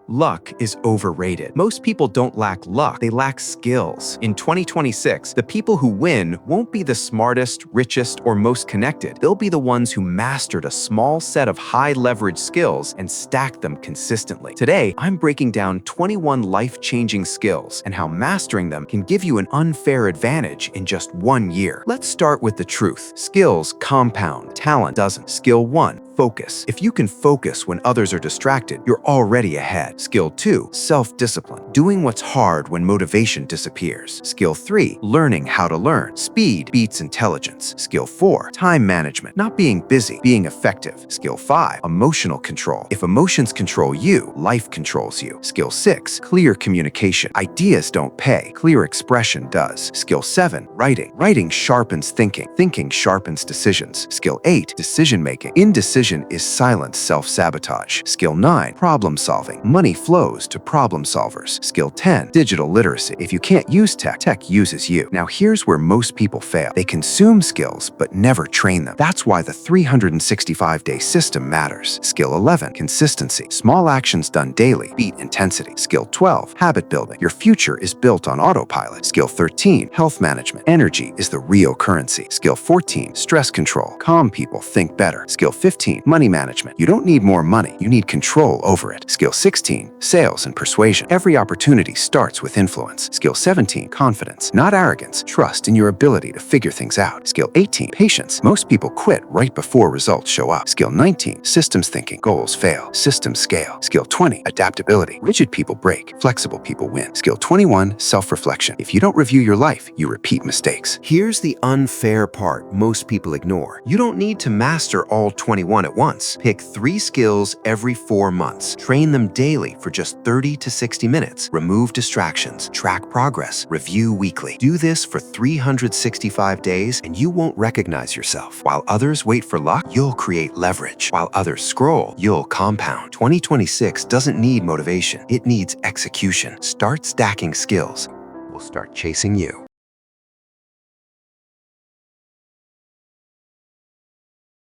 Luck is overrated. Most people don't lack luck, they lack skills. In 2026, the people who win won't be the smartest, richest, or most connected. They'll be the ones who mastered a small set of high-leverage skills and stacked them consistently. Today, I'm breaking down 21 life-changing skills and how mastering them can give you an unfair advantage in just 1 year. Let's start with the truth. Skills compound, talent doesn't. Skill 1. Focus. If you can focus when others are distracted, you're already ahead. Skill 2, self-discipline. Doing what's hard when motivation disappears. Skill 3, learning how to learn. Speed beats intelligence. Skill 4, time management. Not being busy, being effective. Skill 5, emotional control. If emotions control you, life controls you. Skill 6, clear communication. Ideas don't pay, clear expression does. Skill 7, writing. Writing sharpens thinking. Thinking sharpens decisions. Skill 8, decision-making. Indecision is silent self-sabotage. Skill 9, problem solving. Money flows to problem solvers. Skill 10, digital literacy. If you can't use tech, tech uses you. Now here's where most people fail. They consume skills, but never train them. That's why the 365-day system matters. Skill 11, consistency. Small actions done daily beat intensity. Skill 12, habit building. Your future is built on autopilot. Skill 13, health management. Energy is the real currency. Skill 14, stress control. Calm people think better. Skill 15, money management. You don't need more money, you need control over it. Skill 16, sales and persuasion. Every opportunity starts with influence. Skill 17, confidence, not arrogance. Trust in your ability to figure things out. Skill 18, patience. Most people quit right before results show up. Skill 19, systems thinking. Goals fail, systems scale. Skill 20, adaptability. Rigid people break, flexible people win. Skill 21, self-reflection. If you don't review your life, you repeat mistakes. Here's the unfair part most people ignore. You don't need to master all 21 at once. Pick 3 skills every 4 months. Train them daily for just 30 to 60 minutes. Remove distractions. Track progress. Review weekly. Do this for 365 days and you won't recognize yourself. While others wait for luck, you'll create leverage. While others scroll, you'll compound. 2026 doesn't need motivation. It needs execution. Start stacking skills. We'll start chasing you.